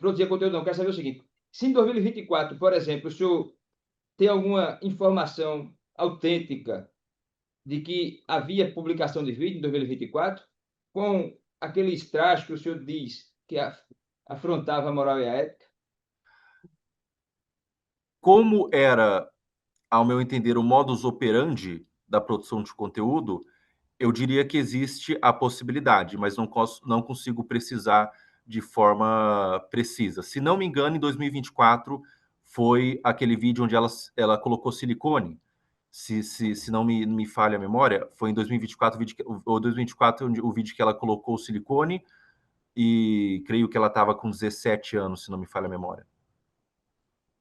produzir conteúdo não. Quero saber o seguinte: se em 2024, por exemplo, o senhor tem alguma informação autêntica de que havia publicação de vídeo em 2024, com aqueles traços que o senhor diz que afrontava a moral e a ética? Como era, ao meu entender, o modus operandi da produção de conteúdo, eu diria que existe a possibilidade, mas não consigo precisar de forma precisa. Se não me engano, em 2024 foi aquele vídeo onde ela colocou silicone. Se não me falha a memória, foi em 2024 ou 2024 o vídeo que ela colocou o silicone, e creio que ela estava com 17 anos, se não me falha a memória.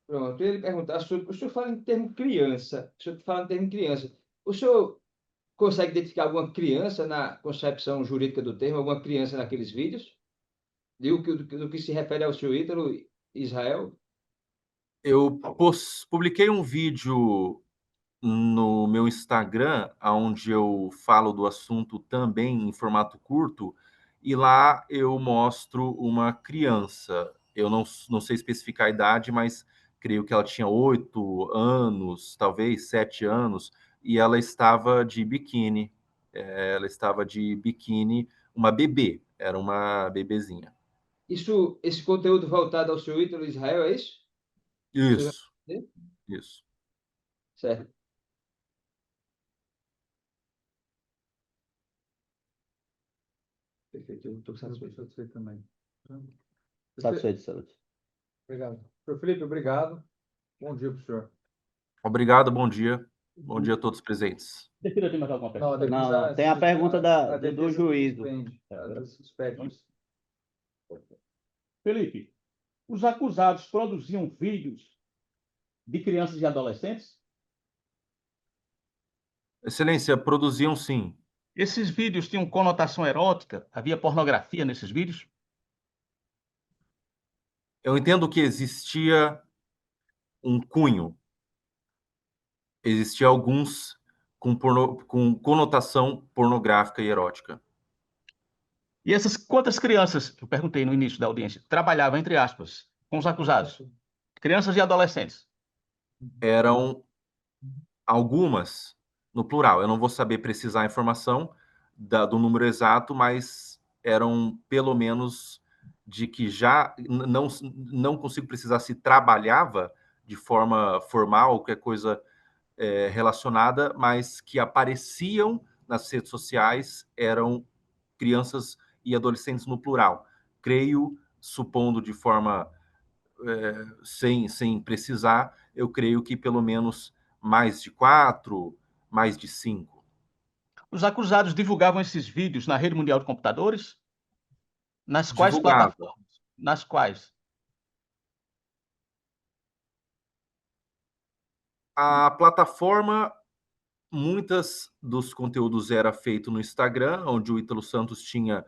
Pronto, ele perguntar sobre. O senhor fala em termo criança. O senhor fala em termo criança. O senhor consegue identificar alguma criança na concepção jurídica do termo, alguma criança naqueles vídeos? Do que se refere ao senhor Ítalo Israel? Eu publiquei um vídeo no meu Instagram, onde eu falo do assunto também em formato curto, e lá eu mostro uma criança. Eu não sei especificar a idade, mas creio que ela tinha 8 anos, talvez 7 anos, e ela estava de biquíni. Ela estava de biquíni, uma bebê, era uma bebezinha. Esse conteúdo voltado ao senhor Ítalo Israel, é isso? O senhor Isso, vai entender? isso. Certo. Perfeito, eu estou satisfeito também. Satisfeito. Obrigado. Senhor Felipe, obrigado. Bom dia para o senhor. Obrigado, bom dia. Bom dia a todos presentes. Defina, tem mais alguma pergunta? Não, tem a pergunta do juízo. Felipe, os acusados produziam vídeos de crianças e adolescentes? Excelência, produziam sim. Esses vídeos tinham conotação erótica? Havia pornografia nesses vídeos? Eu entendo que existia um cunho. Existia alguns com conotação pornográfica e erótica. E essas quantas crianças, eu perguntei no início da audiência, trabalhavam, entre aspas, com os acusados? Crianças e adolescentes. Eram algumas, no plural. Eu não vou saber precisar a informação do número exato, mas eram pelo menos de que já não consigo precisar se trabalhava de forma formal, qualquer coisa relacionada, mas que apareciam nas redes sociais eram crianças e adolescentes no plural. Creio, supondo de forma sem precisar, eu creio que pelo menos mais de 4, mais de 5. Os acusados divulgavam esses vídeos na rede mundial de computadores? Nas quais Divulgava. plataformas? Nas quais? A plataforma, muitas dos conteúdos era feito no Instagram, onde o Ítalo Santos tinha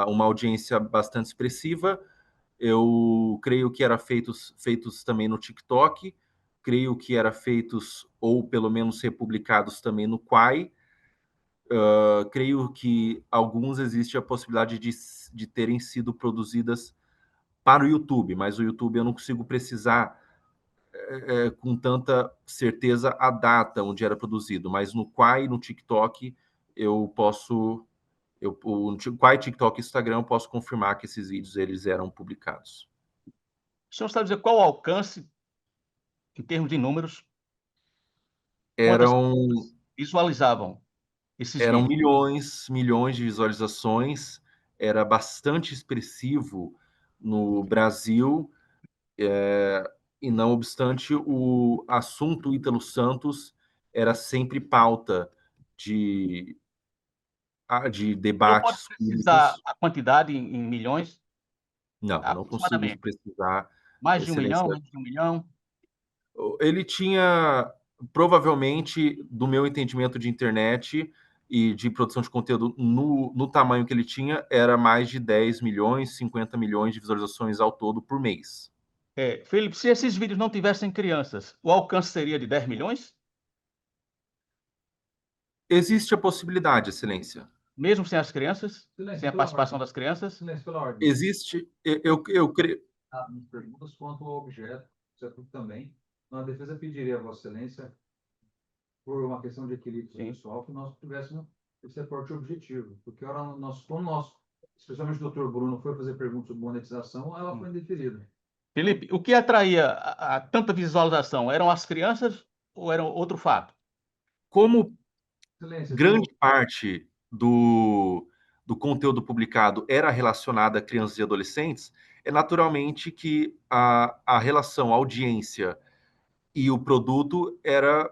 uma audiência bastante expressiva. Eu creio que era feitos também no TikTok, creio que era feitos ou pelo menos republicados também no Quai. Creio que alguns existe a possibilidade de terem sido produzidas para o YouTube, mas o YouTube eu não consigo precisar com tanta certeza a data onde era produzido, mas no Quai e no TikTok eu posso, o Quai, TikTok e Instagram eu posso confirmar que esses vídeos eles eram publicados. O senhor sabe dizer qual o alcance, em termos de números? Quantas Eram pessoas visualizavam esses Eram vídeos? milhões de visualizações, era bastante expressivo no Brasil, e não obstante, o assunto Ítalo Santos era sempre pauta de O senhor pode debates precisar públicos. a quantidade em milhões, Não consigo aproximadamente? precisar, Mais de 1 milhão, excelência. menos de 1 milhão? Ele tinha, provavelmente, do meu entendimento de internet e de produção de conteúdo, no tamanho que ele tinha, era mais de 10 milhões, 50 milhões de visualizações ao todo por mês. Felipe, se esses vídeos não tivessem crianças, o alcance seria de 10 milhões? Existe a possibilidade, excelência. Mesmo sem as crianças? Silêncio, Sem a pela participação ordem. das crianças? Silêncio pela ordem. Existe, eu creio. Nas perguntas quanto ao objeto, certo? Também, a defesa pediria a Vossa Excelência, por uma questão de equilíbrio pessoal, que nós tivéssemos esse reporte objetivo. Porque como nós, especialmente o doutor Bruno, foi fazer perguntas sobre monetização, ela foi indeferida. Felipe, o que atraía a tanta visualização? Eram as crianças ou era outro fato? Como Excelência, grande parte do conteúdo publicado era relacionado a crianças e adolescentes, é naturalmente que a relação audiência e o produto era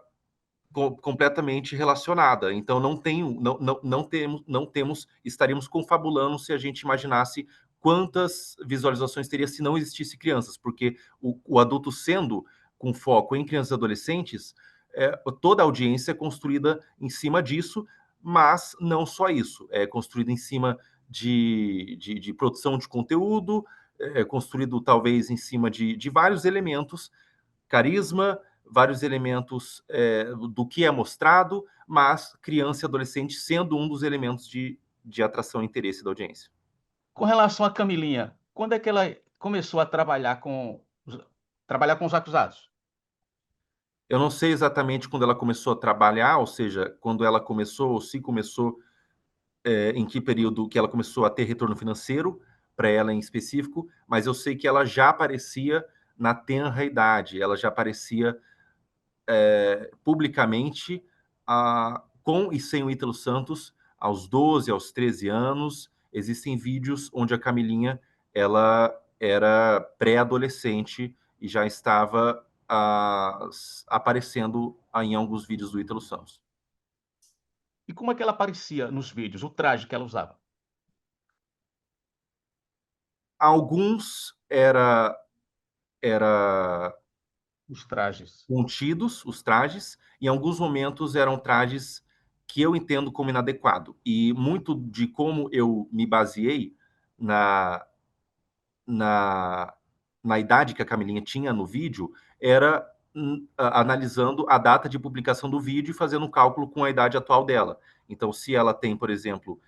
completamente relacionada. Então não temos, estaríamos confabulando se a gente imaginasse quantas visualizações teria se não existisse crianças, porque o adulto sendo com foco em crianças e adolescentes, toda a audiência é construída em cima disso, mas não só isso, é construída em cima de produção de conteúdo, é construído talvez em cima de vários elementos, carisma, vários elementos do que é mostrado, mas criança e adolescente sendo um dos elementos de atração e interesse da audiência. Com relação a Camilinha, quando é que ela começou a trabalhar com os acusados? Eu não sei exatamente quando ela começou a trabalhar, ou seja, quando ela começou, ou se começou, em que período que ela começou a ter retorno financeiro, para ela em específico, mas eu sei que ela já aparecia na tenra idade, ela já aparecia publicamente com e sem o Ítalo Santos aos 12, aos 13 anos. Existem vídeos onde a Camilinha ela era pré-adolescente e já estava aparecendo em alguns vídeos do Ítalo Santos. E como é que ela aparecia nos vídeos, o traje que ela usava? Alguns era Os trajes. contidos, os trajes, em alguns momentos eram trajes que eu entendo como inadequado. E muito de como eu me baseei na idade que a Camilinha tinha no vídeo era analisando a data de publicação do vídeo e fazendo um cálculo com a idade atual dela. Então, se ela tem, por exemplo,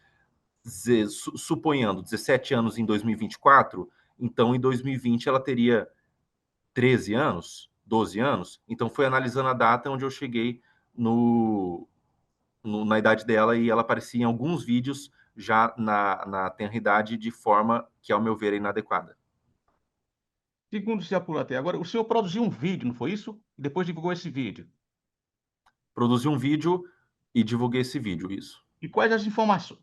suponhando 17 anos em 2024, Então, em 2020, ela teria 13 anos, 12 anos. Então, foi analisando a data onde eu cheguei na idade dela, e ela aparecia em alguns vídeos já na tenra idade, de forma que, ao meu ver, é inadequada. Segundo se apurou até agora, o senhor produziu um vídeo, não foi isso? E depois divulgou esse vídeo. Produzi um vídeo e divulguei esse vídeo, isso. E quais as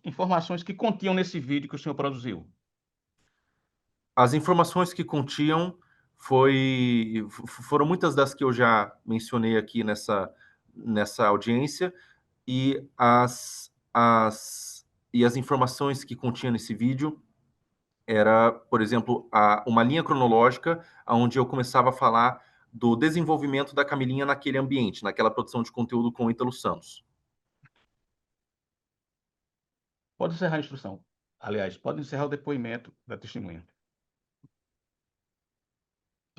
informações que continham nesse vídeo que o senhor produziu? As informações que continham foram muitas das que eu já mencionei aqui nessa audiência, e as informações que continha nesse vídeo era, por exemplo, uma linha cronológica onde eu começava a falar do desenvolvimento da Camilinha naquele ambiente, naquela produção de conteúdo com o Ítalo Santos. Pode encerrar a instrução. Aliás, pode encerrar o depoimento da testemunha.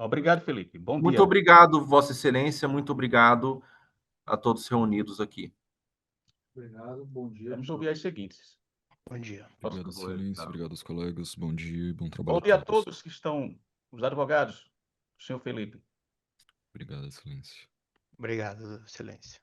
Obrigado, Felipe. Bom Muito dia. obrigado, Vossa Excelência, muito obrigado a todos reunidos aqui. Obrigado, bom dia. Vamos ouvir as seguintes. Bom dia. Obrigado, Excelência. Obrigado aos colegas. Bom dia e bom Bom trabalho dia a a todos. todos que estão, os advogados, senhor Felipe. Obrigado, Excelência. Obrigado, Excelência.